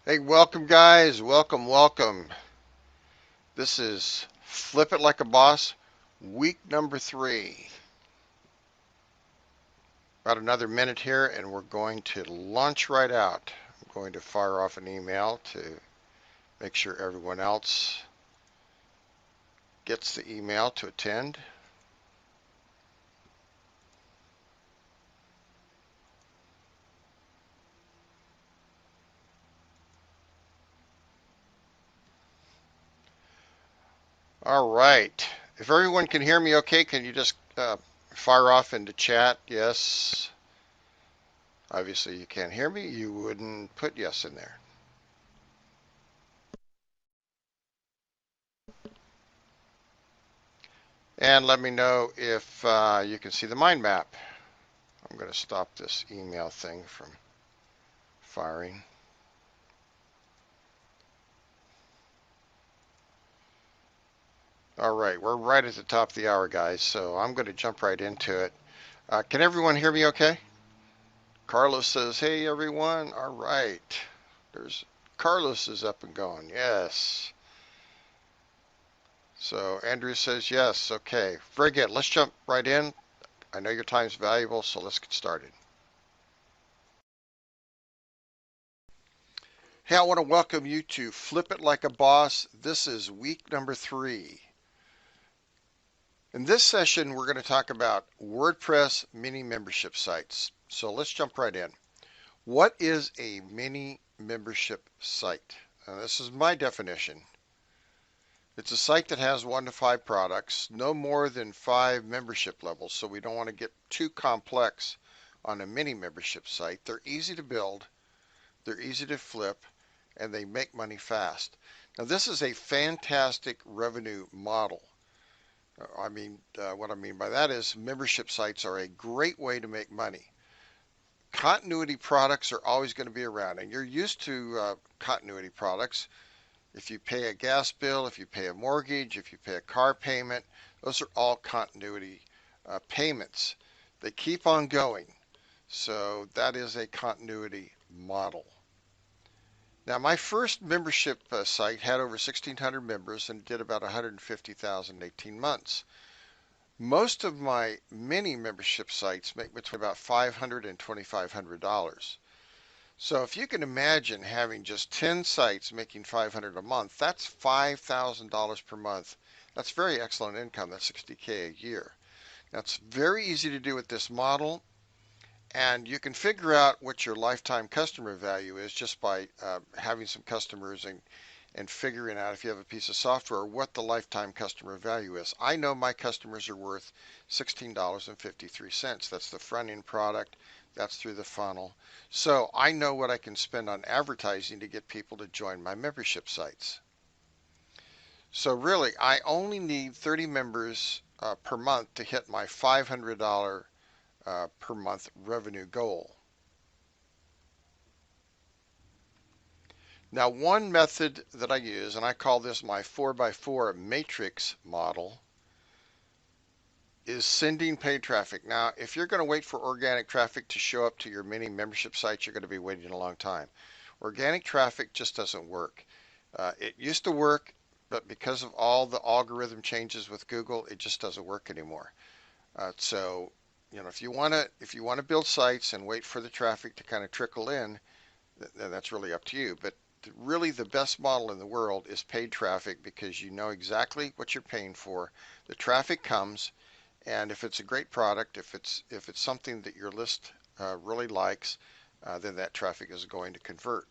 Hey, welcome guys. Welcome. This is Flip It Like a Boss, week number 3. About another minute here and we're going to launch right out. I'm going to fire off an email to make sure everyone else gets the email to attend. All right. If everyone can hear me okay, can you just fire off into chat? Yes. Obviously you can't hear me. You wouldn't put yes in there. And let me know if you can see the mind map. I'm going to stop this email thing from firing. All right, we're right at the top of the hour, guys, so I'm going to jump right into it. Can everyone hear me okay? Carlos says, hey, everyone. All right. There's Carlos is up and going. Yes. So Andrew says yes. Okay. Very good. Let's jump right in. I know your time's valuable, so let's get started. Hey, I want to welcome you to Flip It Like a Boss. This is week number 3. In this session, we're going to talk about WordPress mini membership sites. So let's jump right in. What is a mini membership site? Now, this is my definition. It's a site that has 1 to 5 products, no more than 5 membership levels. So we don't want to get too complex on a mini membership site. They're easy to build, they're easy to flip, and they make money fast. Now, this is a fantastic revenue model. What I mean by that is membership sites are a great way to make money. Continuity products are always going to be around, and you're used to continuity products. If you pay a gas bill, if you pay a mortgage, if you pay a car payment, those are all continuity payments. They keep on going. So that is a continuity model. Now, my first membership site had over 1,600 members and did about 150,000 in 18 months. Most of my mini membership sites make between about $500 and $2,500. So if you can imagine having just 10 sites making $500 a month, that's $5,000 per month. That's very excellent income. That's $60K a year. That's very easy to do with this model, and you can figure out what your lifetime customer value is just by having some customers and figuring out if you have a piece of software what the lifetime customer value is. I know my customers are worth $16.53. That's the front end product. That's through the funnel. So I know what I can spend on advertising to get people to join my membership sites. So really, I only need 30 members per month to hit my $500 per month revenue goal. Now, one method that I use, and I call this my 4x4 matrix model, is sending paid traffic. Now, if you're going to wait for organic traffic to show up to your mini membership sites, you're going to be waiting a long time. Organic traffic just doesn't work. It used to work, but because of all the algorithm changes with Google, it just doesn't work anymore. So, if you want to build sites and wait for the traffic to kind of trickle in, then that's really up to you. But really the best model in the world is paid traffic because you know exactly what you're paying for. The traffic comes, and if it's a great product, if it's something that your list really likes, then that traffic is going to convert.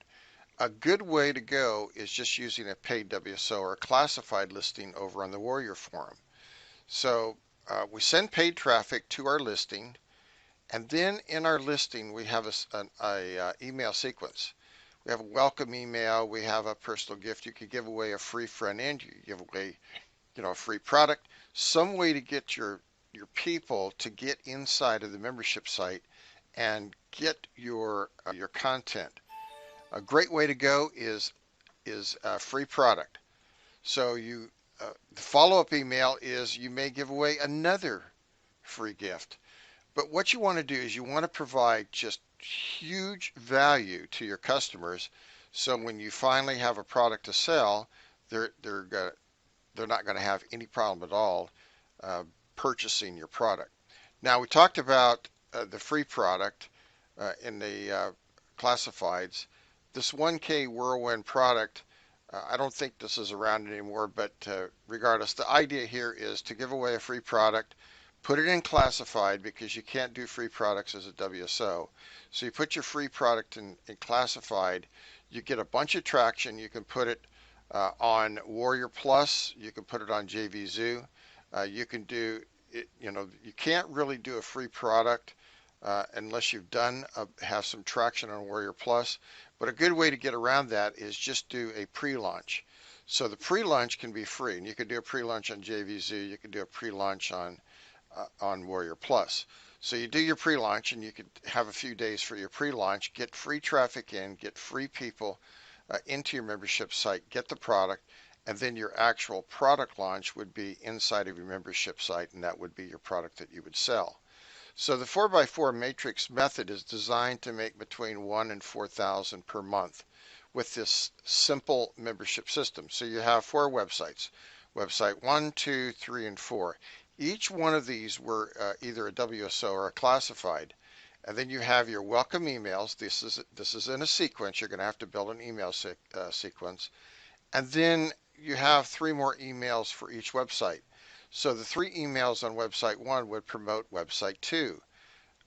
A good way to go is just using a paid WSO or a classified listing over on the Warrior Forum. So we send paid traffic to our listing, and then in our listing we have a email sequence. We have a welcome email. We have a personal gift. You could give away a free front end. You could give away, a free product. Some way to get your people to get inside of the membership site and get your content. A great way to go is a free product. So the follow-up email is you may give away another free gift. But what you want to do is you want to provide just huge value to your customers So when you finally have a product to sell, they're they're go- they're not going to have any problem at all uh, purchasing your product. Now we talked about the free product in the classifieds. This 1K Whirlwind product, I don't think this is around anymore, but regardless, the idea here is to give away a free product, put it in classified because you can't do free products as a WSO. So you put your free product in classified, you get a bunch of traction. You can put it on Warrior Plus, you can put it on JVZoo, you can do it, you can't really do a free product unless you've have some traction on Warrior Plus. But a good way to get around that is just do a pre-launch. So the pre-launch can be free, and you can do a pre-launch on JVZoo, you can do a pre-launch on Warrior Plus. So you do your pre-launch, and you could have a few days for your pre-launch, get free traffic in, get free people into your membership site, get the product, and then your actual product launch would be inside of your membership site, and that would be your product that you would sell. So the 4x4 matrix method is designed to make between 1 and 4,000 per month with this simple membership system. So you have 4 websites, website 1, 2, 3, and 4. Each one of these were either a WSO or a classified. And then you have your welcome emails. This is in a sequence. You're going to have to build an email sequence. And then you have 3 more emails for each website. So the 3 emails on website 1 would promote website 2.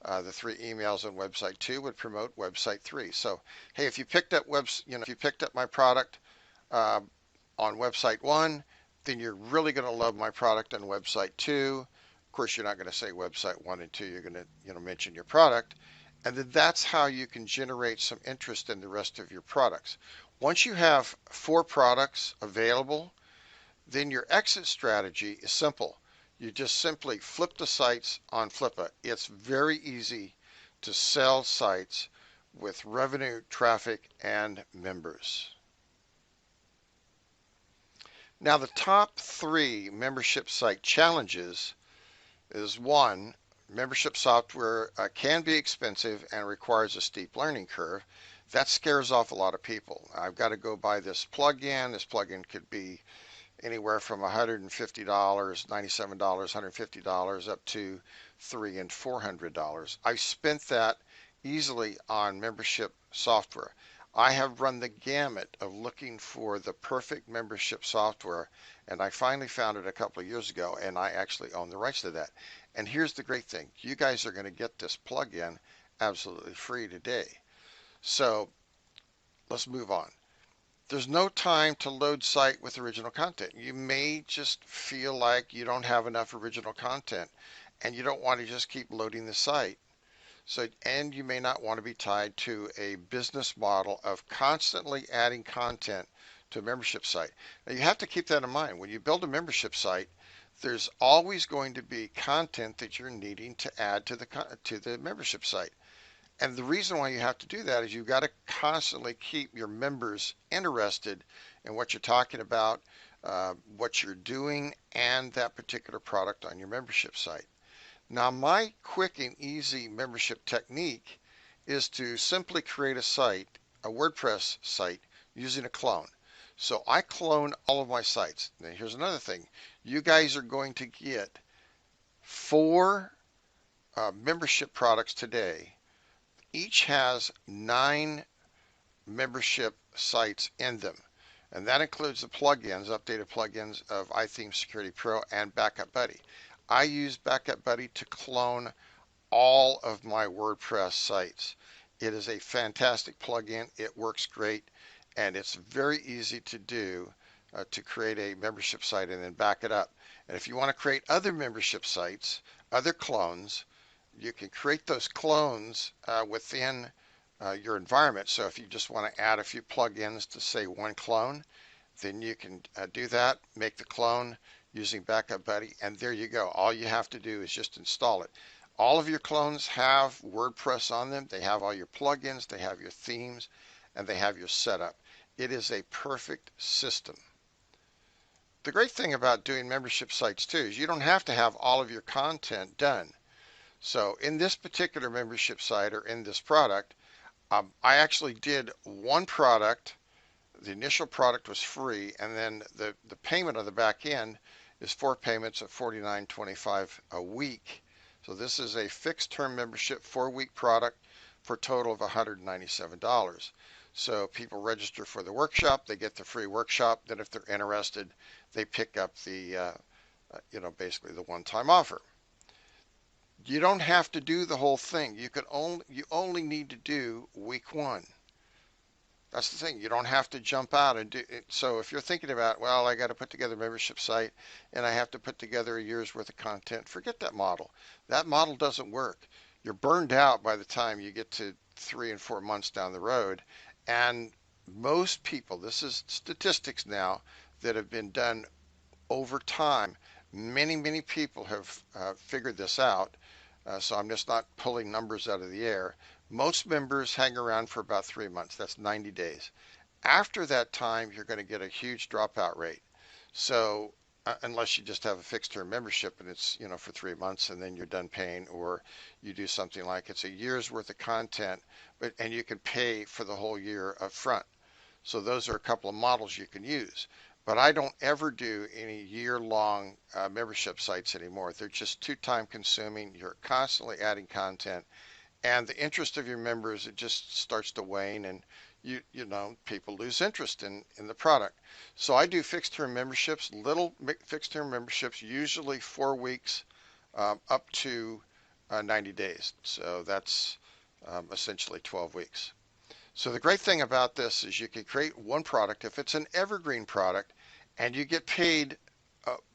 The 3 emails on website 2 would promote website 3. So, hey, if you picked up if you picked up my product uh, on website 1, then you're really going to love my product on website 2. Of course, you're not going to say website 1 and 2. You're going to mention your product. And then that's how you can generate some interest in the rest of your products. Once you have 4 products available, then your exit strategy is simple. You just simply flip the sites on Flippa. It's very easy to sell sites with revenue, traffic, and members. Now, the top 3 membership site challenges is 1, membership software can be expensive and requires a steep learning curve. That scares off a lot of people. I've got to go buy this plugin. This plugin could be anywhere from $150, $97, $150 up to $300 and $400. I've spent that easily on membership software. I have run the gamut of looking for the perfect membership software, and I finally found it a couple of years ago, and I actually own the rights to that. And here's the great thing. You guys are going to get this plugin absolutely free today. So let's move on. There's no time to load site with original content. You may just feel like you don't have enough original content and you don't want to just keep loading the site. And you may not want to be tied to a business model of constantly adding content to a membership site. Now you have to keep that in mind. When you build a membership site, there's always going to be content that you're needing to add to the membership site. And the reason why you have to do that is you've got to constantly keep your members interested in what you're talking about, what you're doing, and that particular product on your membership site. Now, my quick and easy membership technique is to simply create a site, a WordPress site, using a clone. So I clone all of my sites. Now, here's another thing. You guys are going to get 4 membership products today. Each has 9 membership sites in them, and that includes the plugins, updated plugins of iTheme Security Pro and Backup Buddy. I use Backup Buddy to clone all of my WordPress sites. It is a fantastic plugin. It works great, and it's very easy to do to create a membership site and then back it up. And if you want to create other membership sites, other clones, you can create those clones within your environment. So if you just want to add a few plugins to say one clone, then you can do that, make the clone using Backup Buddy, and there you go. All you have to do is just install it. All of your clones have WordPress on them. They have all your plugins, they have your themes, and they have your setup. It is a perfect system. The great thing about doing membership sites too is you don't have to have all of your content done. So in this particular membership site or in this product, I actually did one product The initial product was free, and then the payment on the back end is 4 payments of $49.25 a week. So this is a fixed term membership 4-week product for a total of $197. So people register for the workshop, they get the free workshop. Then if they're interested, they pick up the basically the one-time offer. You don't have to do the whole thing. You only need to do week one. That's the thing. You don't have to jump out and do it. So if you're thinking about, well, I got to put together a membership site and I have to put together a year's worth of content, forget that model. That model doesn't work. You're burned out by the time you get to 3 and 4 months down the road. And most people, this is statistics now that have been done over time. Many people have figured this out. So I'm just not pulling numbers out of the air. Most members hang around for about 3 months. That's 90 days. After that time, you're going to get a huge dropout rate. So unless you just have a fixed term membership and it's, for 3 months and then you're done paying, or you do something like it's a year's worth of content, and you can pay for the whole year up front. So those are a couple of models you can use. But I don't ever do any year-long membership sites anymore. They're just too time consuming. You're constantly adding content, and the interest of your members, it just starts to wane, and people lose interest in the product. So I do fixed term memberships, little fixed term memberships, usually 4 weeks up to 90 days. So that's essentially 12 weeks. So the great thing about this is you can create one product if it's an evergreen product, and you get paid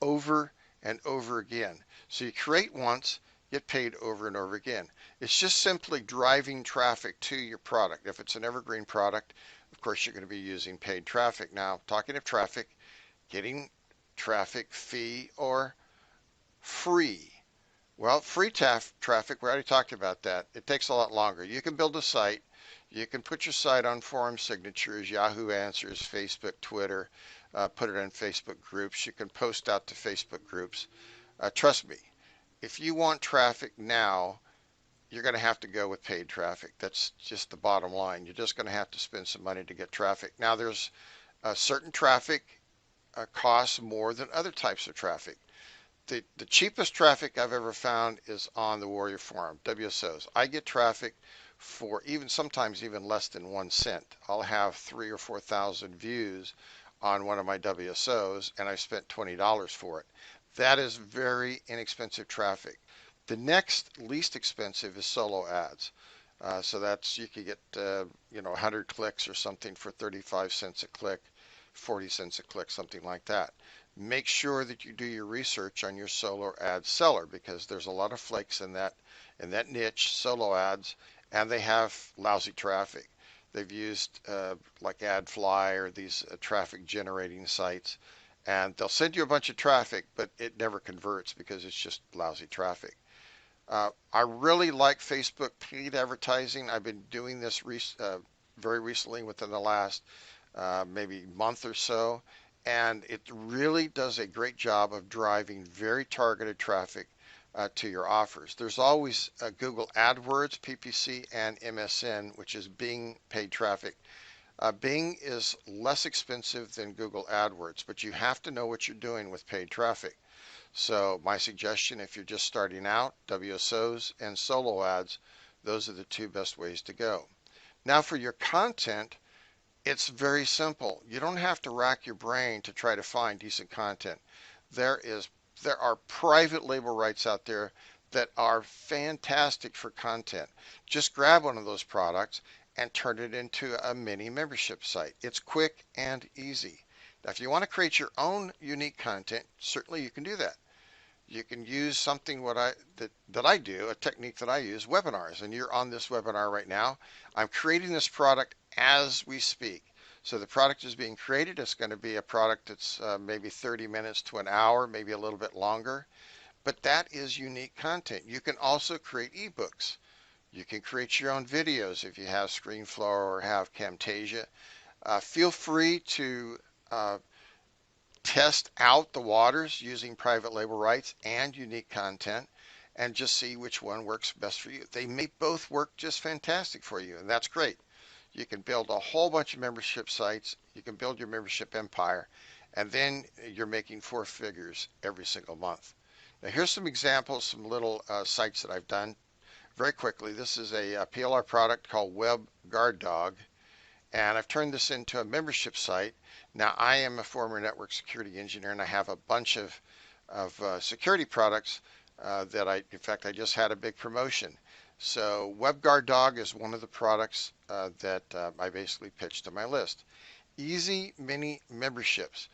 over and over again. So you create once, get paid over and over again. It's just simply driving traffic to your product. If it's an evergreen product, of course you're going to be using paid traffic. Now, talking of traffic, getting traffic, fee or free. Well, free traffic, we already talked about that. It takes a lot longer. You can build a site. You can put your site on forum signatures, Yahoo Answers, Facebook, Twitter, put it in Facebook groups. You can post out to Facebook groups. Trust me, if you want traffic now, you're going to have to go with paid traffic. That's just the bottom line. You're just going to have to spend some money to get traffic. Now, there's certain traffic costs more than other types of traffic. The cheapest traffic I've ever found is on the Warrior Forum, WSOs. I get traffic for sometimes even less than 1 cent. I'll have 3,000 or 4,000 views on one of my WSOs, and I spent $20 for it. That is very inexpensive traffic. The next least expensive is solo ads. So that's, you could get 100 clicks or something for 35 cents a click, 40 cents a click, something like that. Make sure that you do your research on your solo ad seller, because there's a lot of flakes in that niche, solo ads, and they have lousy traffic. They've used like AdFly or these traffic generating sites, and they'll send you a bunch of traffic, but it never converts because it's just lousy traffic. I really like Facebook paid advertising. I've been doing this very recently, within the last maybe month or so, and it really does a great job of driving very targeted traffic to your offers. There's always Google AdWords, PPC, and MSN, which is Bing paid traffic. Bing is less expensive than Google AdWords, but you have to know what you're doing with paid traffic. So my suggestion, if you're just starting out, WSOs and solo ads, those are the two best ways to go. Now for your content, it's very simple. You don't have to rack your brain to try to find decent content. There are private label rights out there that are fantastic for content. Just grab one of those products and turn it into a mini membership site. It's quick and easy. Now, if you want to create your own unique content, certainly you can do that. You can use something that I do, a technique that I use, webinars, and you're on this webinar right now. I'm creating this product as we speak. So the product is being created. It's going to be a product that's maybe 30 minutes to an hour, maybe a little bit longer, but that is unique content. You can also create ebooks. You can create your own videos if you have ScreenFlow or have Camtasia. Feel free to test out the waters using private label rights and unique content, and just see which one works best for you. They may both work just fantastic for you, and that's great. You can build a whole bunch of membership sites. You can build your membership empire, and then you're making four figures every single month. Now, here's some examples, some little sites that I've done very quickly. This is a PLR product called Web Guard Dog, and I've turned this into a membership site. Now, I am a former network security engineer, and I have a bunch of security products that in fact, I just had a big promotion. So WebGuard Dog is one of the products that I basically pitched to my list. Easy Mini Memberships.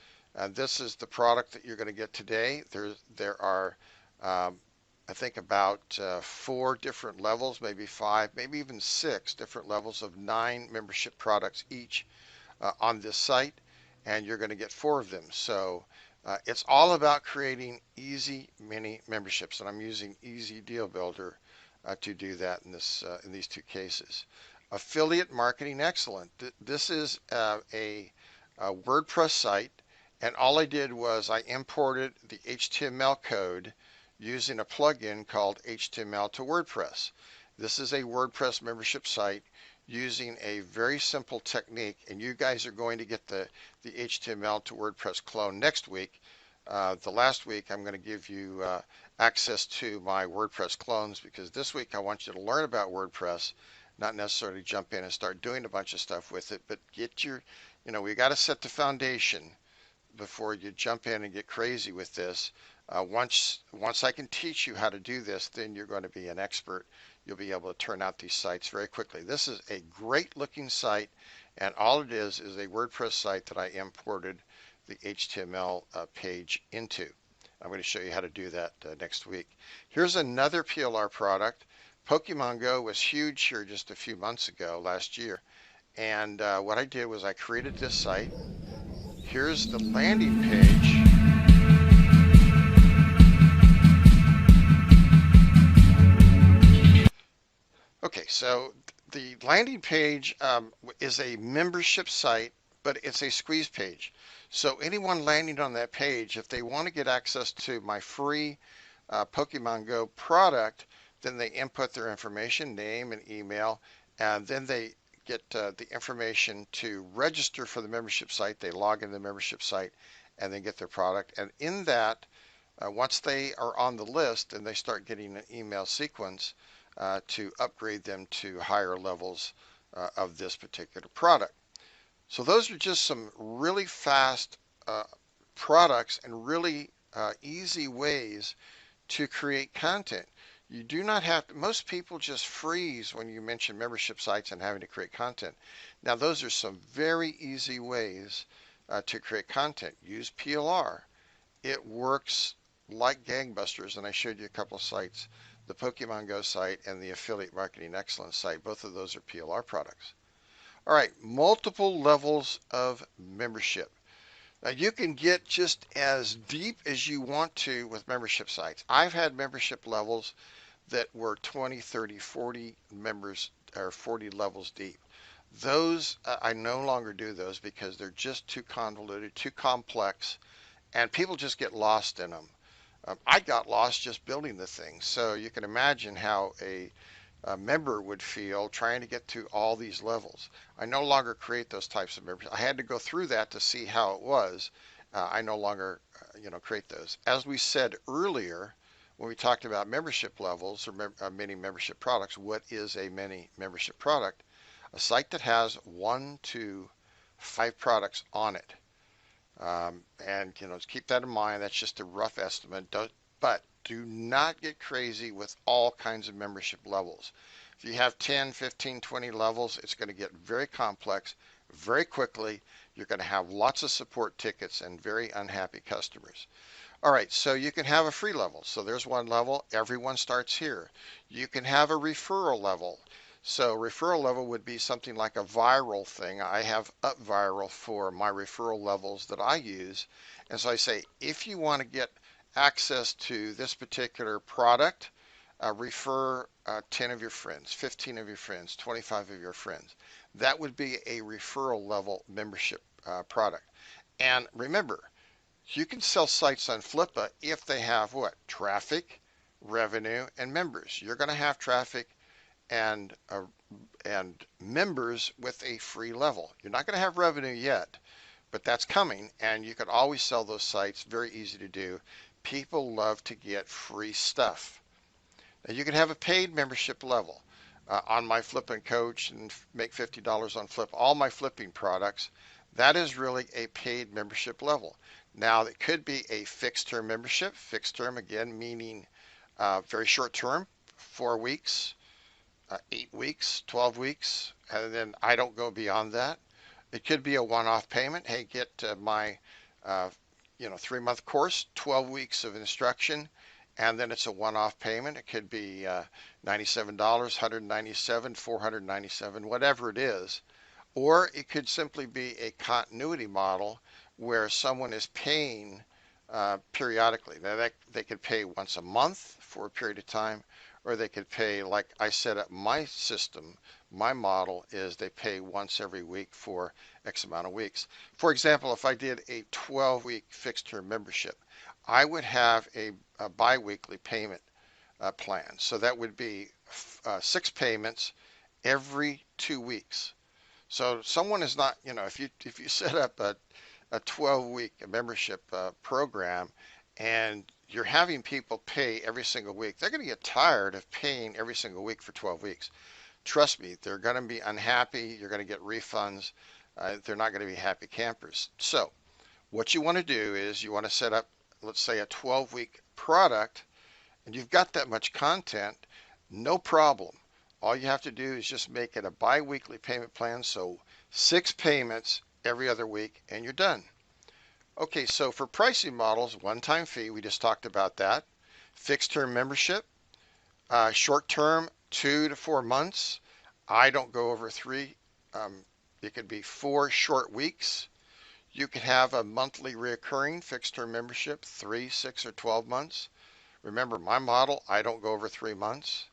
This is the product that you're going to get today. There are, I think, about four different levels, maybe five, maybe even six different levels of 9 membership products each on this site, and you're going to get four of them. So it's all about creating easy mini memberships, and I'm using Easy Deal Builder to do that in these two cases. Affiliate Marketing Excellent. This is a WordPress site, and all I did was I imported the HTML code using a plugin called HTML to WordPress. This is a WordPress membership site using a very simple technique, and you guys are going to get the HTML to WordPress clone next week. The last week I'm going to give you access to my WordPress clones, because this week I want you to learn about WordPress, not necessarily jump in and start doing a bunch of stuff with it, but get your, we got to set the foundation before you jump in and get crazy with this. Once I can teach you how to do this, then you're going to be an expert. You'll be able to turn out these sites very quickly. This is a great looking site, and all it is a WordPress site that I imported the HTML page into. I'm going to show you how to do that next week. Here's another PLR product. Pokemon Go was huge here just a few months ago, last year. And what I did was I created this site. Here's the landing page. Okay, so the landing page is a membership site, but it's a squeeze page. So anyone landing on that page, if they want to get access to my free Pokemon Go product, then they input their information, name and email, and then they get the information to register for the membership site. They log in the membership site and then get their product. And in that, once they are on the list, and they start getting an email sequence to upgrade them to higher levels of this particular product. So those are just some really fast products and really easy ways to create content. You do not have to, most people just freeze when you mention membership sites and having to create content. Now those are some very easy ways to create content. Use PLR. It works like gangbusters, and I showed you a couple of sites, the Pokemon Go site and the Affiliate Marketing Excellence site. Both of those are PLR products. All right, multiple levels of membership. Now you can get just as deep as you want to with membership sites. I've had membership levels that were 20, 30, 40 members or 40 levels deep. Those, I no longer do those because they're just too convoluted, too complex, and people just get lost in them. I got lost just building the thing. So you can imagine how a member would feel trying to get to all these levels. I no longer create those types of members. I had to go through that to see how it was. I no longer, create those. As we said earlier, when we talked about membership levels or mini membership products, what is a mini membership product? A site that has 1 to 5 products on it. And keep that in mind. That's just a rough estimate. But do not get crazy with all kinds of membership levels. If you have 10, 15, 20 levels, it's going to get very complex very quickly. You're going to have lots of support tickets and very unhappy customers. All right, so you can have a free level. So there's one level. Everyone starts here. You can have a referral level. So referral level would be something like a viral thing. I have up viral for my referral levels that I use. And so I say, if you want to get access to this particular product, refer 10 of your friends, 15 of your friends, 25 of your friends. That would be a referral level membership product. And remember, you can sell sites on Flippa if they have what? Traffic, revenue, and members. You're going to have traffic and and members with a free level. You're not going to have revenue yet, but that's coming, and you can always sell those sites. Very easy to do. People love to get free stuff. Now you can have a paid membership level. On my Flip and Coach and make $50 on Flip, all my flipping products, that is really a paid membership level. Now it could be a fixed term membership. Fixed term again meaning very short term, 4 weeks, 8 weeks, 12 weeks, and then I don't go beyond that. It could be a one-off payment. Hey, get my uh, 3-month course, 12 weeks of instruction, and then it's a one-off payment. It could be $97, $197, $497, whatever it is. Or it could simply be a continuity model where someone is paying periodically. Now, they could pay once a month for a period of time, or they could pay, like I set up my system. My model is they pay once every week for X amount of weeks. For example, if I did a 12-week fixed term membership, I would have a biweekly payment plan. So that would be 6 payments every 2 weeks. So someone is not, if you set up a 12-week membership program and you're having people pay every single week, they're going to get tired of paying every single week for 12 weeks. Trust me, they're going to be unhappy. You're going to get refunds. They're not going to be happy campers. So what you want to do is you want to set up, let's say, a 12-week product, and you've got that much content, no problem. All you have to do is just make it a bi-weekly payment plan, so 6 payments every other week, and you're done. Okay, so for pricing models, one-time fee, we just talked about that. Fixed term membership, short term, 2 to 4 months. I don't go over 3. It could be 4 short weeks. You could have a monthly reoccurring fixed term membership, 3, 6, or 12 months. Remember, my model, I don't go over 3 months.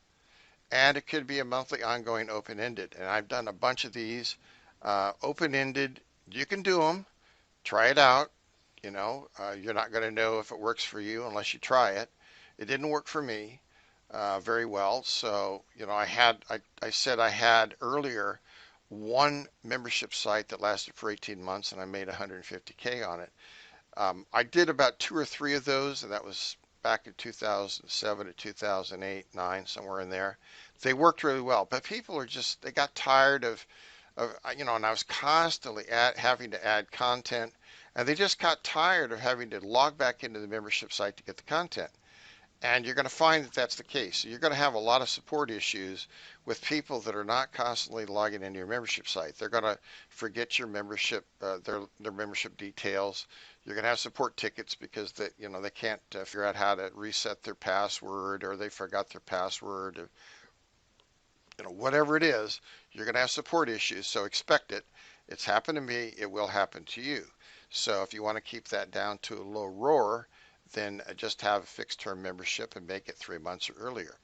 And it could be a monthly ongoing open-ended. And I've done a bunch of these. Open-ended, you can do them. Try it out. You're not going to know if it works for you unless you try it. It didn't work for me very well. So, I said I had earlier one membership site that lasted for 18 months and I made 150K on it. I did about 2 or 3 of those, and that was back in 2007 to 2008, 9, somewhere in there. They worked really well, but people they got tired of and I was constantly having to add content, and they just got tired of having to log back into the membership site to get the content. And you're going to find that that's the case. So you're going to have a lot of support issues with people that are not constantly logging into your membership site. They're going to forget your membership, their membership details. You're going to have support tickets because they can't figure out how to reset their password, or they forgot their password, or whatever it is. You're going to have support issues, so expect it. It's happened to me. It will happen to you. So if you want to keep that down to a low roar, then just have a fixed term membership and make it 3 months or earlier.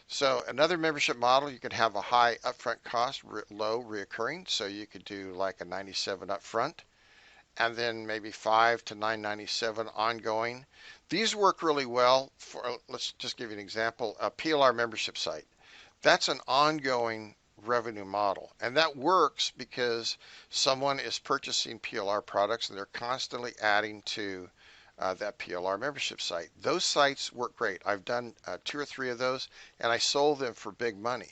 So another membership model, you could have a high upfront cost, low reoccurring. So you could do like a 97 upfront, and then maybe 5 to 997 ongoing. These work really well for, let's just give you an example, a PLR membership site. That's an ongoing revenue model, and that works because someone is purchasing PLR products and they're constantly adding to that PLR membership site. Those sites work great. I've done 2 or 3 of those, and I sold them for big money.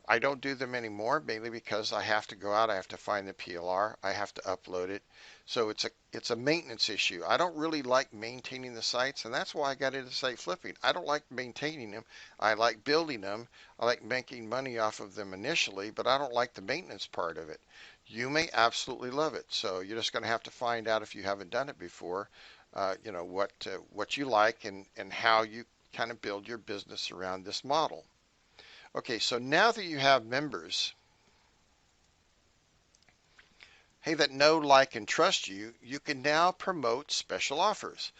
I don't do them anymore, mainly because I have to go out, I have to find the PLR, I have to upload it. So it's a maintenance issue. I don't really like maintaining the sites, and that's why I got into site flipping. I don't like maintaining them. I like building them. I like making money off of them initially, but I don't like the maintenance part of it. You may absolutely love it. So you're just going to have to find out, if you haven't done it before, what you like and how you kind of build your business around this model. Okay, so now that you have members, hey, that know, like, and trust you, you can now promote special offers.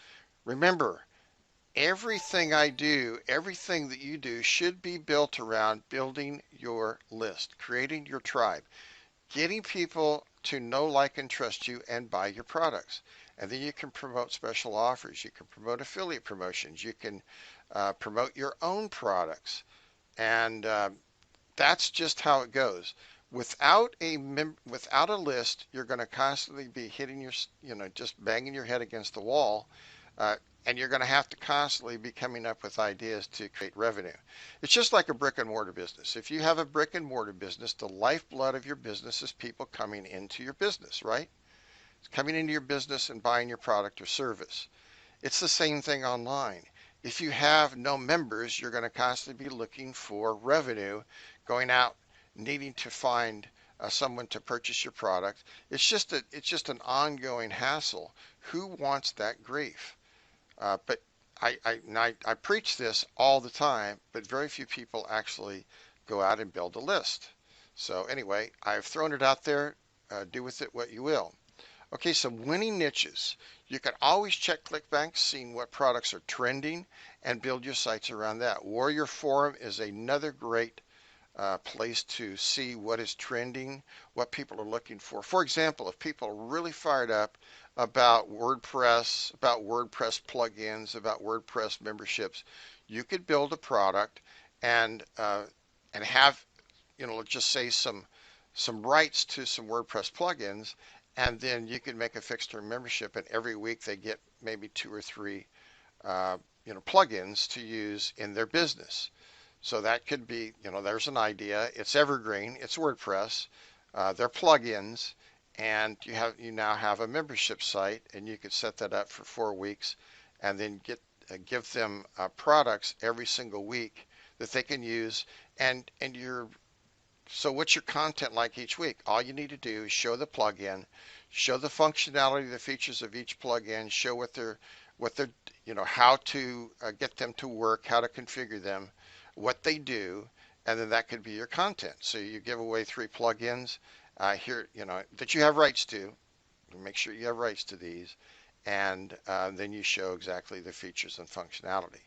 Remember, everything I do, everything that you do should be built around building your list, creating your tribe, getting people to know, like, and trust you and buy your products. And then you can promote special offers. You can promote affiliate promotions. You can promote your own products. And That's just how it goes. Without a list, you're going to constantly be hitting just banging your head against the wall, uh, and you're going to have to constantly be coming up with ideas to create revenue. It's just like a brick and mortar business. If you have a brick and mortar business, the lifeblood of your business is people coming into your business, right? It's coming into your business and buying your product or service. It's the same thing online. If you have no members, you're going to constantly be looking for revenue, going out, needing to find someone to purchase your product. It's just an ongoing hassle. Who wants that grief? But I preach this all the time, but very few people actually go out and build a list. So anyway, I've thrown it out there. Do with it what you will. Okay, some winning niches. You can always check ClickBank, seeing what products are trending, and build your sites around that. Warrior Forum is another great place to see what is trending, what people are looking for. For example, if people are really fired up about WordPress plugins, about WordPress memberships, you could build a product and have, let's just say some rights to some WordPress plugins, and then you can make a fixed term membership, and every week they get maybe two or three plugins to use in their business. So that could be, there's an idea. It's evergreen. It's WordPress. They're plugins, and you now have a membership site, and you could set that up for 4 weeks, and then give them products every single week that they can use. So what's your content like each week? All you need to do is show the plugin, show the functionality, the features of each plugin, show what they're, how to get them to work, how to configure them, what they do, and then that could be your content. So you give away 3 plugins here, that you have rights to. Make sure you have rights to these, and then you show exactly the features and functionality.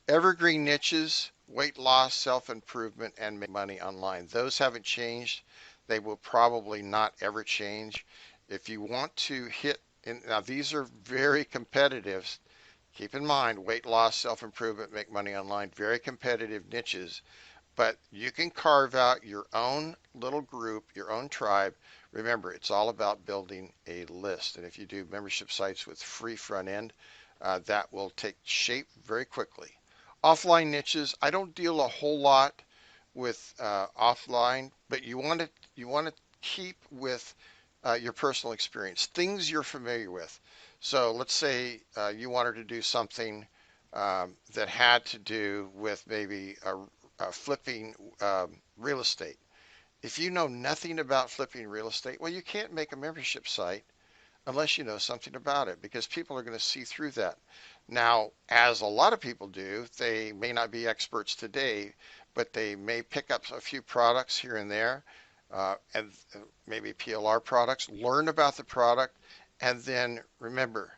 Evergreen niches, weight loss, self-improvement, and make money online. Those haven't changed. They will probably not ever change. If you want to now these are very competitive. Keep in mind, weight loss, self-improvement, make money online, very competitive niches, but you can carve out your own little group, your own tribe. Remember, it's all about building a list. And if you do membership sites with free front end, that will take shape very quickly. Offline niches, I don't deal a whole lot with offline, but you want to keep with your personal experience, things you're familiar with. So let's say you wanted to do something that had to do with maybe flipping real estate. If you know nothing about flipping real estate, well, you can't make a membership site unless you know something about it, because people are going to see through that. Now, as a lot of people do, they may not be experts today, but they may pick up a few products here and there, and maybe PLR products, learn about the product, and then remember,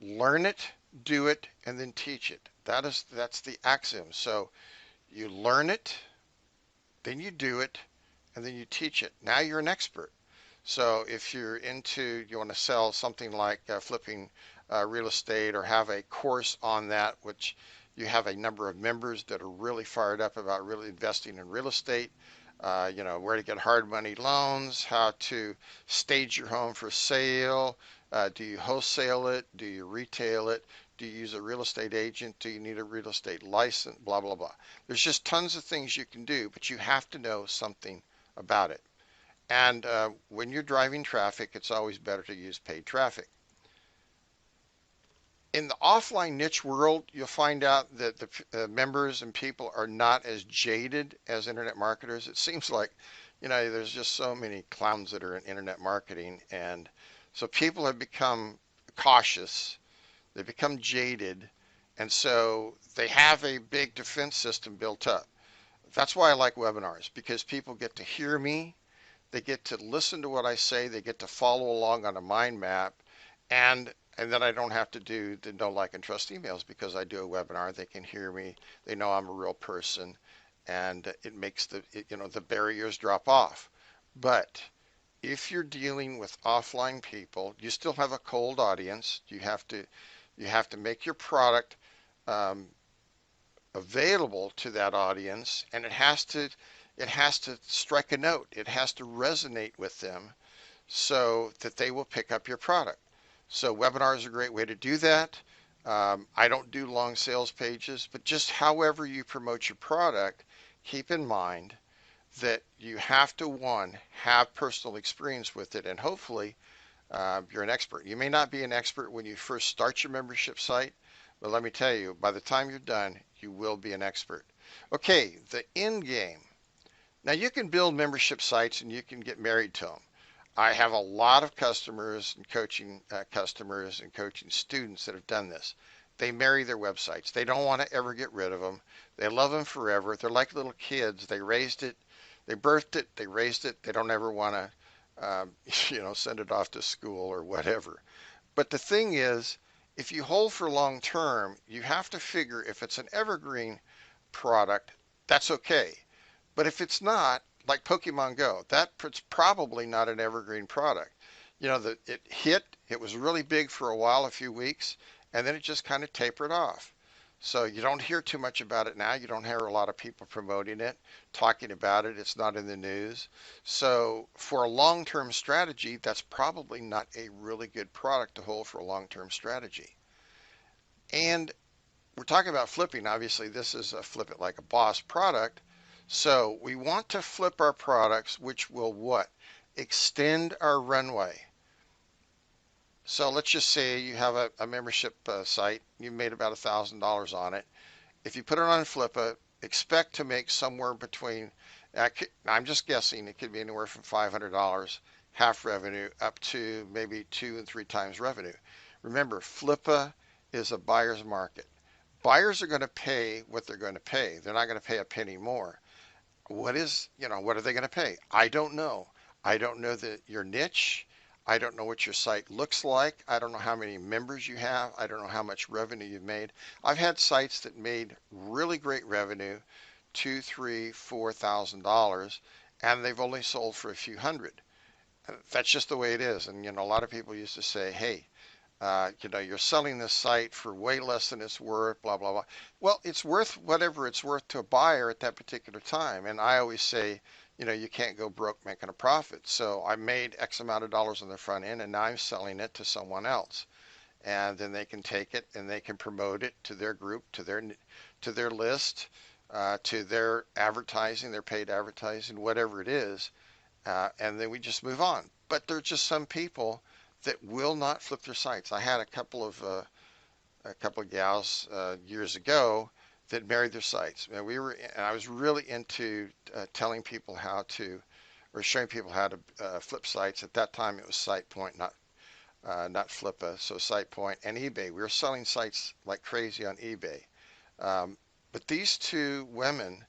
learn it, do it, and then teach it. That's the axiom. So you learn it, then you do it, and then you teach it. Now you're an expert. So if you want to sell something like flipping real estate, or have a course on that, which you have a number of members that are really fired up about really investing in real estate, where to get hard money loans, how to stage your home for sale, do you wholesale it, do you retail it, do you use a real estate agent, do you need a real estate license, blah, blah, blah. There's just tons of things you can do, but you have to know something about it. And when you're driving traffic, it's always better to use paid traffic. In the offline niche world, you'll find out that the members and people are not as jaded as internet marketers. It seems like, there's just so many clowns that are in internet marketing. And so people have become cautious. They become jaded. And so they have a big defense system built up. That's why I like webinars, because people get to hear me. They get to listen to what I say. They get to follow along on a mind map. And then I don't have to do the know, like, and trust emails, because I do a webinar. They can hear me. They know I'm a real person, and it makes the barriers drop off. But if you're dealing with offline people, you still have a cold audience. You have to make your product available to that audience, and it has to it has to strike a note. It has to resonate with them so that they will pick up your product. So webinars are a great way to do that. I don't do long sales pages, but just however you promote your product, keep in mind that you have to, one, have personal experience with it, and hopefully you're an expert. You may not be an expert when you first start your membership site, but let me tell you, by the time you're done, you will be an expert. Okay, the end game. Now you can build membership sites and you can get married to them. I have a lot of customers and coaching students that have done this. They marry their websites. They don't want to ever get rid of them. They love them forever. They're like little kids. They raised it, they birthed it, they raised it. They don't ever want to, send it off to school or whatever. But the thing is, if you hold for long term, you have to figure if it's an evergreen product, that's okay. But if it's not, like Pokemon Go, that's probably not an evergreen product. It was really big for a while, a few weeks, and then it just kind of tapered off. So you don't hear too much about it now. You don't hear a lot of people promoting it, talking about it. It's not in the news. So for a long-term strategy, that's probably not a really good product to hold for a long-term strategy. And we're talking about flipping. Obviously, this is a flip it like a boss product. So we want to flip our products, which will what? Extend our runway. So let's just say you have a membership site. You made about $1,000 on it. If you put it on Flippa, expect to make somewhere between, I'm just guessing, it could be anywhere from $500, half revenue, up to maybe 2 and 3 times revenue. Remember, Flippa is a buyer's market. Buyers are going to pay what they're going to pay. They're not going to pay a penny more. What are they going to pay? I don't know. I don't know your niche. I don't know what your site looks like. I don't know how many members you have. I don't know how much revenue you've made. I've had sites that made really great revenue, $2, $3, $4,000, and they've only sold for a few hundred. That's just the way it is. And a lot of people used to say, "Hey, you're selling this site for way less than it's worth, blah, blah, blah." Well, it's worth whatever it's worth to a buyer at that particular time. And I always say, you can't go broke making a profit. So I made X amount of dollars on the front end, and now I'm selling it to someone else. And then they can take it and they can promote it to their group, to their list, to their advertising, their paid advertising, whatever it is. And then we just move on. But there are just some people that will not flip their sites. I had a couple of gals years ago that married their sites. And I was really into telling people how to, or showing people how to flip sites. At that time, it was SitePoint, not Flippa. So SitePoint and eBay. We were selling sites like crazy on eBay. But these two women,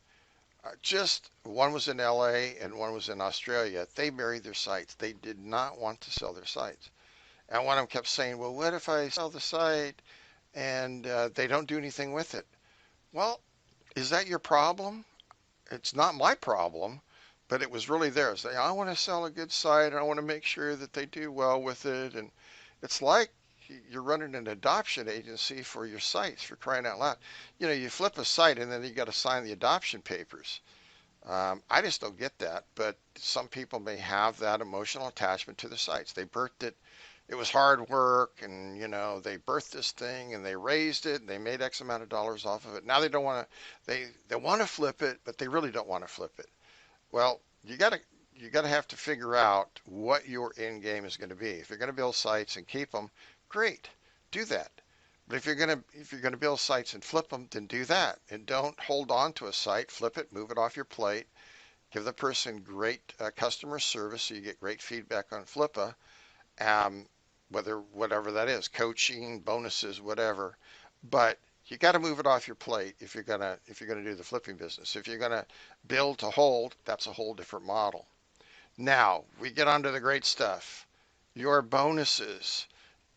just one was in LA and one was in Australia. They married their sites. They did not want to sell their sites. And one of them kept saying, "Well, what if I sell the site and they don't do anything with it?" Well, is that your problem? It's not my problem, but it was really theirs. I want to sell a good site and I want to make sure that they do well with it. And it's like you're running an adoption agency for your sites, for crying out loud. You flip a site and then you got to sign the adoption papers. I just don't get that, but some people may have that emotional attachment to the sites. They birthed it. It was hard work, and they birthed this thing and they raised it and they made X amount of dollars off of it. Now they don't want to, they want to flip it, but they really don't want to flip it. Well, you gotta have to figure out what your end game is going to be. If you're going to build sites and keep them, great, do that. But if you're gonna build sites and flip them, then do that, and don't hold on to a site. Flip it, move it off your plate, give the person great customer service so you get great feedback on Flippa. Um, whatever that is, coaching, bonuses, whatever. But you got to move it off your plate if you're gonna do the flipping business. If you're gonna build to hold, that's a whole different model. Now we get on to the great stuff. Your bonuses.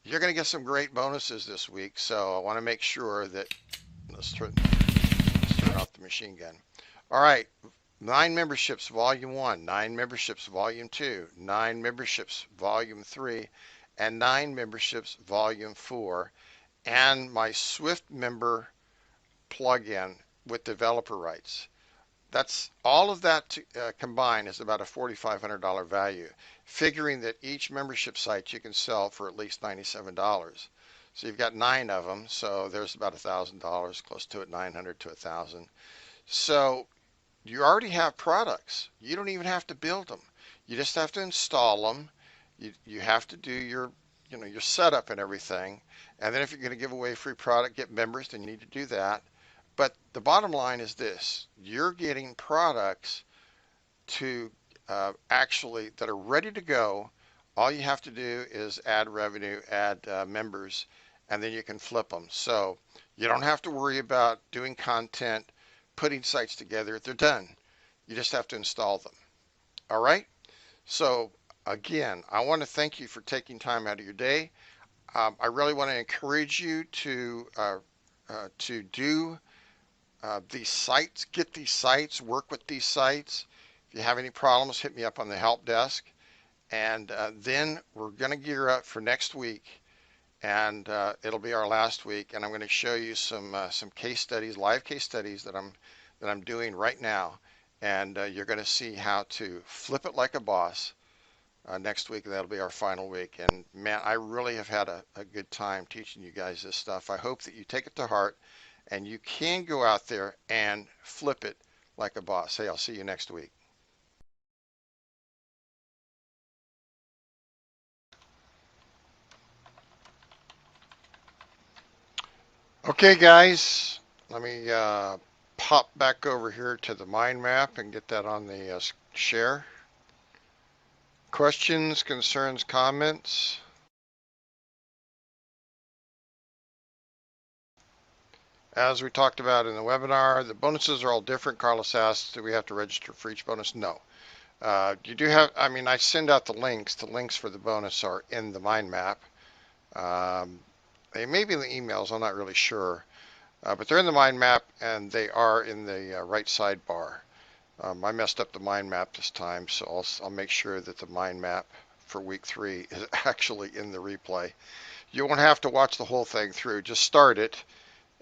You're gonna get some great bonuses this week, so I want to make sure that let's turn off the machine gun. All right. 9 memberships, Volume 1, 9 memberships, Volume 2, 9 memberships, Volume 3, and 9 memberships, Volume 4, and my Swift member plugin with developer rights. That's all of that combined is about a $4,500 value, figuring that each membership site you can sell for at least $97. So you've got 9 of them, so there's about $1,000, close to it, 900 to 1,000. So you already have products. You don't even have to build them. You just have to install them. You have to do your your setup and everything. And then if you're going to give away free product, get members, then you need to do that. But the bottom line is this: you're getting products to actually that are ready to go. All you have to do is add revenue, add members, and then you can flip them. So you don't have to worry about doing content, putting sites together. They're done. You just have to install them. All right. So again, I want to thank you for taking time out of your day. I really want to encourage you to do these sites, get these sites, work with these sites. If you have any problems, hit me up on the help desk. And then we're going to gear up for next week, and it'll be our last week. And I'm going to show you some case studies, live case studies that I'm doing right now. And you're going to see how to flip it like a boss next week. That'll be our final week. And man, I really have had a good time teaching you guys this stuff. I hope that you take it to heart and you can go out there and flip it like a boss. Hey, I'll see you next week. Okay, guys, let me pop back over here to the mind map and get that on the share. Questions, concerns, comments? As we talked about in the webinar, the bonuses are all different. Carlos asked, do we have to register for each bonus? No. You do have, I mean, I send out the links. The links for the bonus are in the mind map. They may be in the emails, I'm not really sure. But they're in the mind map and they are in the right sidebar. I messed up the mind map this time, so I'll make sure that the mind map for week 3 is actually in the replay. You won't have to watch the whole thing through. Just start it,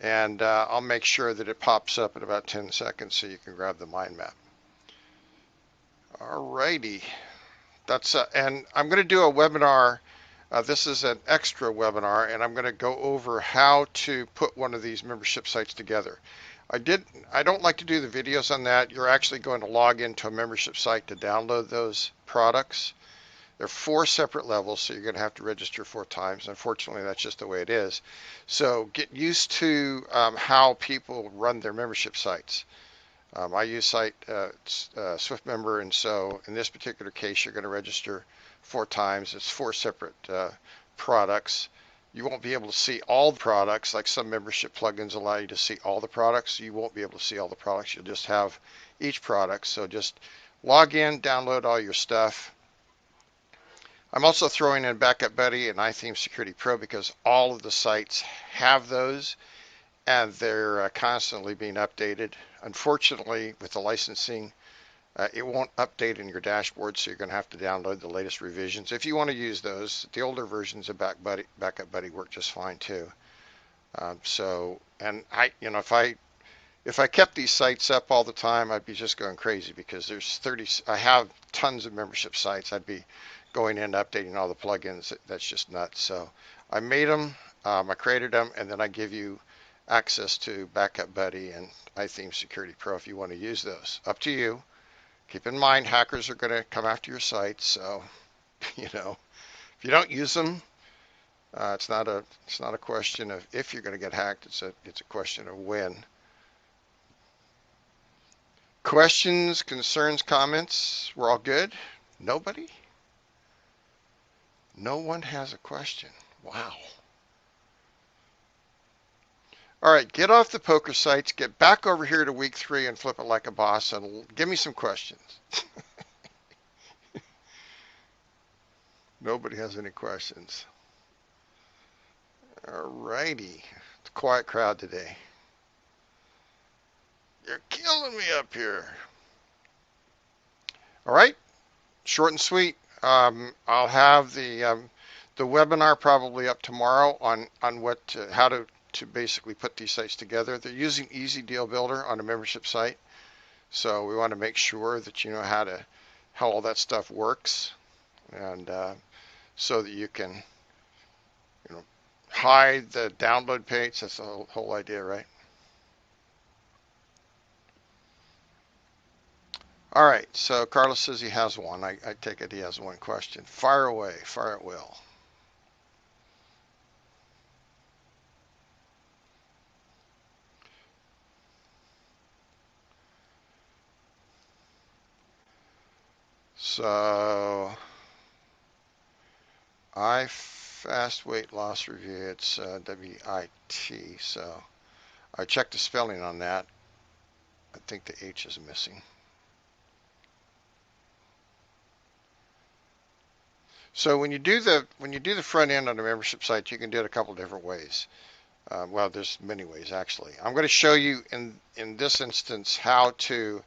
and I'll make sure that it pops up in about 10 seconds so you can grab the mind map. Alrighty. And I'm going to do a webinar. This is an extra webinar, and I'm going to go over how to put one of these membership sites together. I don't like to do the videos on that. You're actually going to log into a membership site to download those products. There are 4 separate levels, so you're going to have to register 4 times. Unfortunately, that's just the way it is. So get used to how people run their membership sites. I use Swift Member, and so in this particular case, you're going to register 4 times. It's 4 separate products. You won't be able to see all the products, like some membership plugins allow you to see all the products. You won't be able to see all the products. You'll just have each product. So just log in, download all your stuff. I'm also throwing in Backup Buddy and iTheme Security Pro because all of the sites have those, and they're constantly being updated. Unfortunately, with the licensing, it won't update in your dashboard, so you're going to have to download the latest revisions. If you want to use those, the older versions of Backup Buddy work just fine too. And if I kept these sites up all the time, I'd be just going crazy because I have tons of membership sites. I'd be going in updating all the plugins. That's just nuts. So I made them, I created them, and then I give you access to Backup Buddy and iTheme Security Pro if you want to use those. Up to you. Keep in mind, hackers are going to come after your sites, so if you don't use them, it's not a question of if you're going to get hacked. It's a question of when. Questions, concerns, comments? We're all good? Nobody? No one has a question. Wow. All right, get off the poker sites, get back over here to week 3 and flip it like a boss, and give me some questions. Nobody has any questions. All righty. It's a quiet crowd today. You're killing me up here. All right, short and sweet. I'll have the webinar probably up tomorrow on how to basically put these sites together. They're using Easy Deal Builder on a membership site. So we want to make sure that you know how all that stuff works, and so that you can, you know, hide the download page. That's the whole idea, right? All right, so Carlos says he has one. I take it he has one question. Fire away, fire at will. So I fast weight loss review. It's WIT. So I checked the spelling on that. I think the H is missing. So when you do the front end on a membership site, you can do it a couple different ways. Well, there's many ways actually. I'm going to show you in this instance how to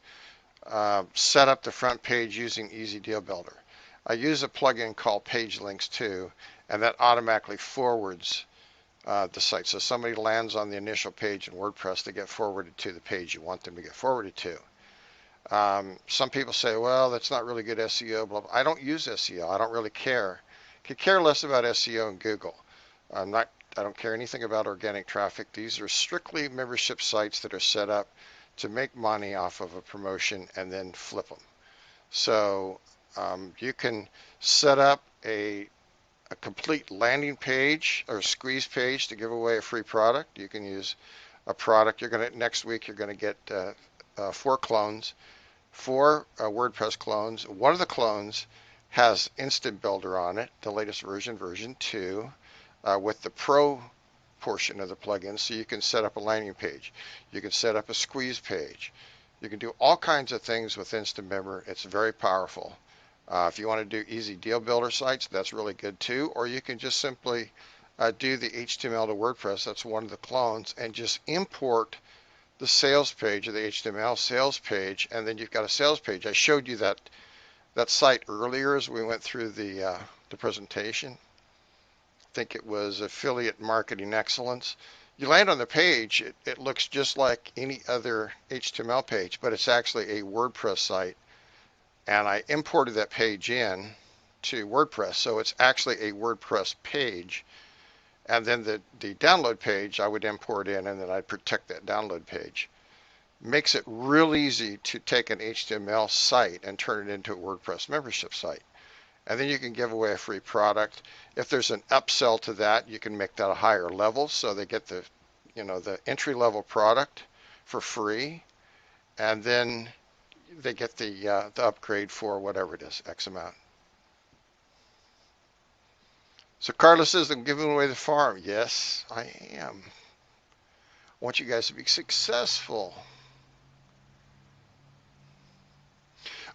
set up the front page using Easy Deal Builder. I use a plugin called Page Links 2, and that automatically forwards the site. So somebody lands on the initial page in WordPress, they get forwarded to the page you want them to get forwarded to. Some people say, well, that's not really good SEO, blah, blah. I don't use SEO. I don't really care. Could care less about SEO and Google. I don't care anything about organic traffic. These are strictly membership sites that are set up to make money off of a promotion and then flip them. So you can set up a complete landing page or squeeze page to give away a free product. You can use a product. Next week you're going to get 4 clones, 4 WordPress clones. One of the clones has Instant Builder on it, the latest version, version 2, with the Pro portion of the plugin, so you can set up a landing page. You can set up a squeeze page. You can do all kinds of things with Instant Member. It's very powerful. If you want to do easy deal builder sites, that's really good too. Or you can just simply do the HTML to WordPress. That's one of the clones, and just import the sales page or the HTML sales page, and then you've got a sales page. I showed you that site earlier as we went through the presentation. I think it was Affiliate Marketing Excellence. You land on the page, it looks just like any other HTML page, but it's actually a WordPress site. And I imported that page in to WordPress, so it's actually a WordPress page. And then the download page I would import in, and then I'd protect that download page. Makes it real easy to take an HTML site and turn it into a WordPress membership site. And then you can give away a free product. If there's an upsell to that, you can make that a higher level, so they get the entry level product for free, and then they get the upgrade for whatever it is, X amount. So Carlos says, I'm giving away the farm. Yes, I am. I want you guys to be successful.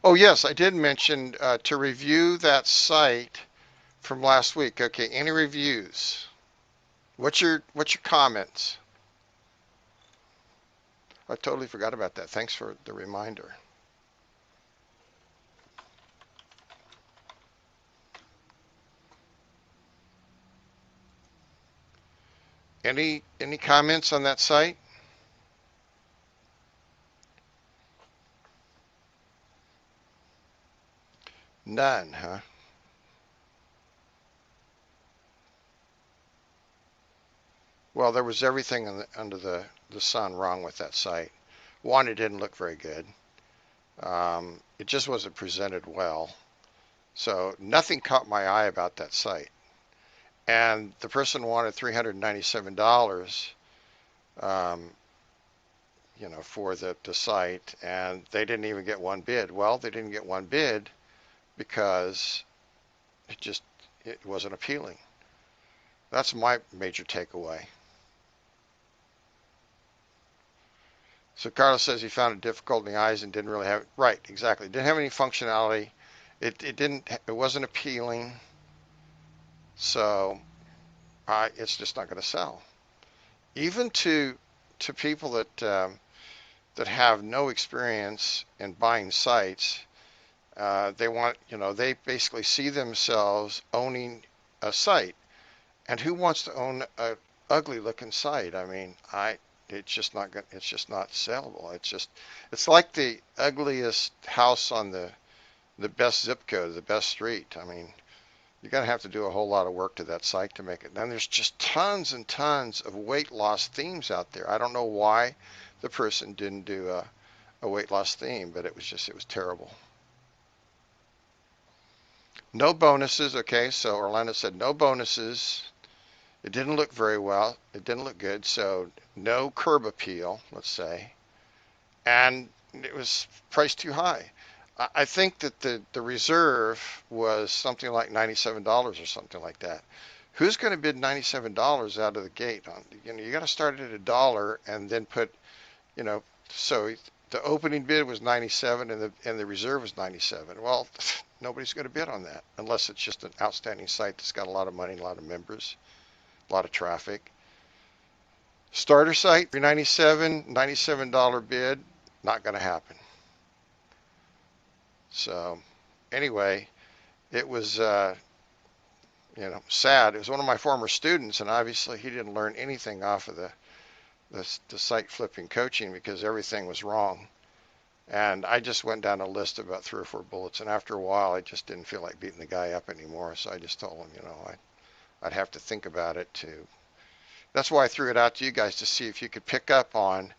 Oh yes, I did mention to review that site from last week. Okay, any reviews? What's your comments? I totally forgot about that. Thanks for the reminder. Any comments on that site? None, huh? Well, there was everything under the sun wrong with that site. One, it didn't look very good. It just wasn't presented well. So nothing caught my eye about that site. And the person wanted $397, for the site, and they didn't even get one bid. Well, they didn't get one bid because it wasn't appealing. That's my major takeaway. So Carlos says he found it difficult in the eyes and didn't really have, right, exactly. Didn't have any functionality. It wasn't appealing. So it's just not going to sell. Even to people that have no experience in buying sites, they basically see themselves owning a site. And who wants to own a ugly looking site? I mean, it's just not going. It's just not sellable. It's like the ugliest house on the best zip code, the best street. I mean, you're going to have to do a whole lot of work to that site to make it. And there's just tons and tons of weight loss themes out there. I don't know why the person didn't do a weight loss theme, but it was terrible. No bonuses. Okay, so Orlando said no bonuses. It didn't look very well. It didn't look good. So no curb appeal, let's say. And it was priced too high. I think that the reserve was something like $97 or something like that. Who's going to bid $97 out of the gate? You got to start it at $1 and then put, you know, so the opening bid was 97 and the reserve was 97. Well, nobody's going to bid on that unless it's just an outstanding site that's got a lot of money, a lot of members, a lot of traffic. Starter site, 397, $97 bid, not going to happen. So anyway, it was sad. It was one of my former students, and obviously he didn't learn anything off of the site flipping coaching because everything was wrong. And I just went down a list of about 3 or 4 bullets, and after a while, I just didn't feel like beating the guy up anymore. So I just told him, I'd have to think about it too. That's why I threw it out to you guys to see if you could pick up on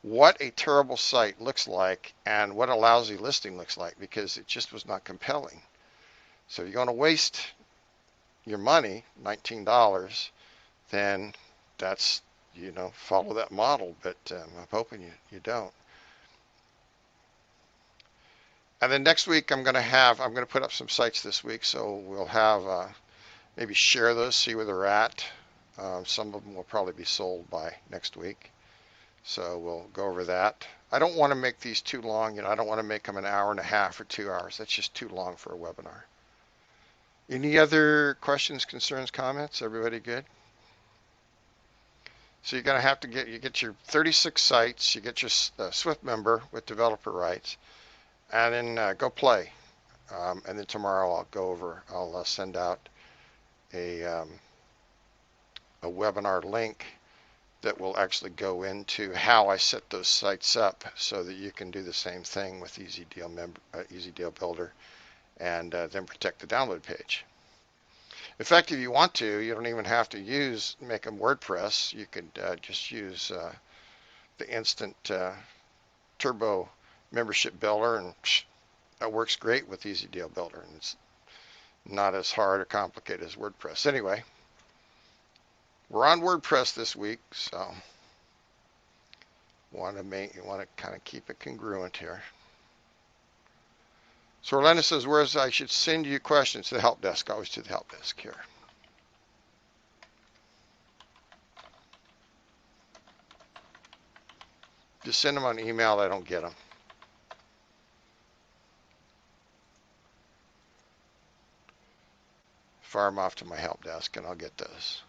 what a terrible site looks like and what a lousy listing looks like, because it just was not compelling. So if you're going to waste your money, $19, then that's, follow that model. But I'm hoping you don't. And then next week I'm going to put up some sites this week, so we'll have maybe share those, see where they're at. Some of them will probably be sold by next week. So we'll go over that. I don't want to make these too long. I don't want to make them an hour and a half or 2 hours. That's just too long for a webinar. Any other questions, concerns, comments? Everybody good? So you're going to have to get your 36 sites, you get your Swift member with developer rights, and then go play. And then tomorrow I'll send out a webinar link that will actually go into how I set those sites up so that you can do the same thing with Easy Deal Builder, and then protect the download page. In fact, if you want to, you don't even have to make them WordPress. You could just use the instant turbo membership builder, and that works great with Easy Deal Builder, and it's not as hard or complicated as WordPress. Anyway, we're on WordPress this week, so you want to kind of keep it congruent here. So Orlando says, whereas I should send you questions to the help desk, always to the help desk here. Just send them on email. I don't get them. Fire them off to my help desk, and I'll get those.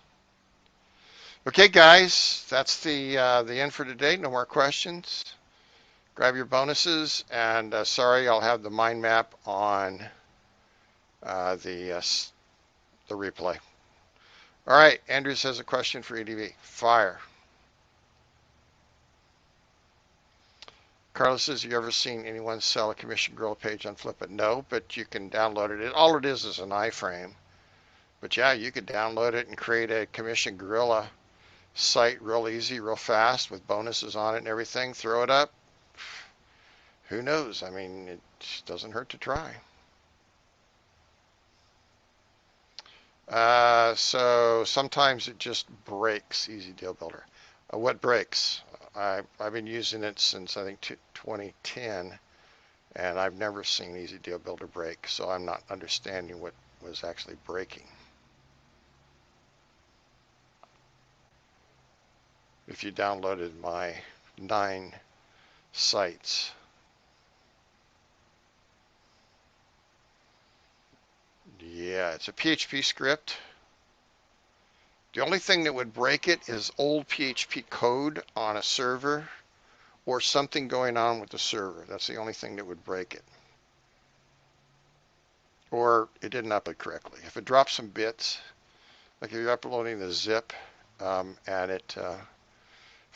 Okay, guys, that's the end for today. No more questions. Grab your bonuses, and sorry, I'll have the mind map on the replay. All right, Andrews has a question for EDV. Fire. Carlos says, you ever seen anyone sell a commission gorilla page on Flipit? No, but you can download it. All it is an iframe. But yeah, you could download it and create a commission gorilla site real easy, real fast, with bonuses on it and everything. Throw it up. Who knows? I mean, it doesn't hurt to try. So sometimes it just breaks Easy Deal Builder. What breaks? I've been using it since I think 2010, and I've never seen Easy Deal Builder break, so I'm not understanding what was actually breaking. If you downloaded my 9 sites. Yeah, it's a PHP script. The only thing that would break it is old PHP code on a server or something going on with the server. That's the only thing that would break it. Or it didn't upload correctly. If it drops some bits, like if you're uploading the zip and it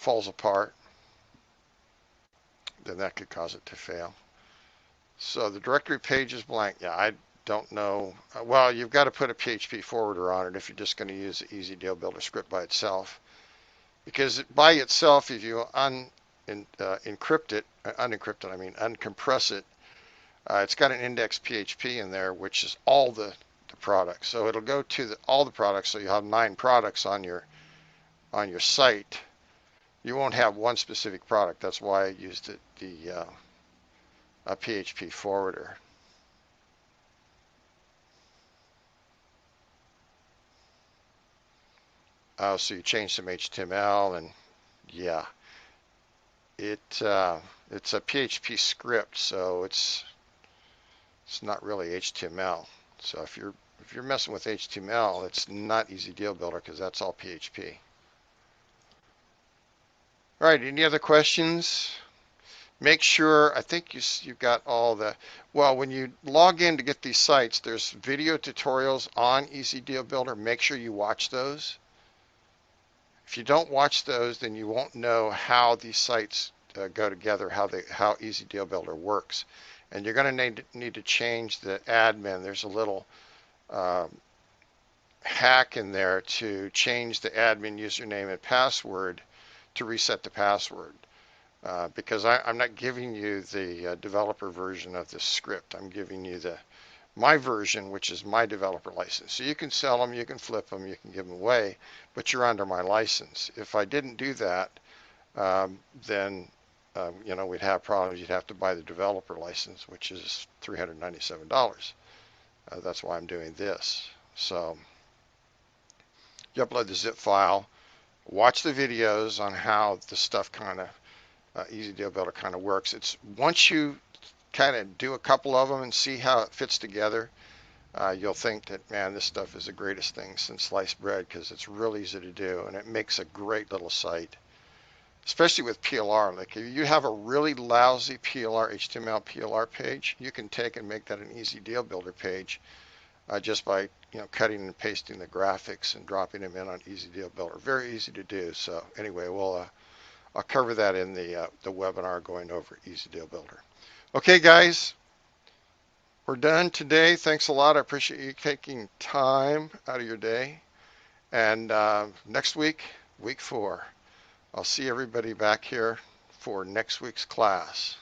falls apart, then that could cause it to fail. So the directory page is blank. Yeah, I don't know. Well, you've got to put a PHP forwarder on it if you're just going to use the Easy Deal Builder script by itself. Because by itself, if you uncrypt it, unencrypt it, I mean uncompress it, it's got an index PHP in there, which is all the products. So it'll go to all the products. So you have 9 products on your site. You won't have one specific product. That's why I used the a PHP forwarder. So you change some HTML, and yeah, it's a PHP script, so it's not really HTML. So if you're messing with HTML, it's not Easy Deal Builder because that's all PHP. All right, any other questions? Make sure, I think you've got all the, well, when you log in to get these sites, there's video tutorials on Easy Deal Builder. Make sure you watch those. If you don't watch those, then you won't know how these sites go together, how Easy Deal Builder works. And you're going to need to change the admin. There's a little hack in there to change the admin username and password to reset the password. Because I'm not giving you the developer version of this script. I'm giving you my version, which is my developer license. So you can sell them, you can flip them, you can give them away, but you're under my license. If I didn't do that, then we'd have problems. You'd have to buy the developer license, which is $397. That's why I'm doing this. So you upload the zip file, watch the videos on how the stuff kind of Easy Deal Builder kind of works. It's once you kind of do a couple of them and see how it fits together, you'll think that, man, this stuff is the greatest thing since sliced bread because it's real easy to do and it makes a great little site, especially with PLR. Like if you have a really lousy PLR, HTML PLR page, you can take and make that an Easy Deal Builder page just by cutting and pasting the graphics and dropping them in on Easy Deal Builder. Very easy to do. So anyway, I'll cover that in the webinar going over Easy Deal Builder. Okay, guys, we're done today. Thanks a lot. I appreciate you taking time out of your day. And next week, week 4, I'll see everybody back here for next week's class.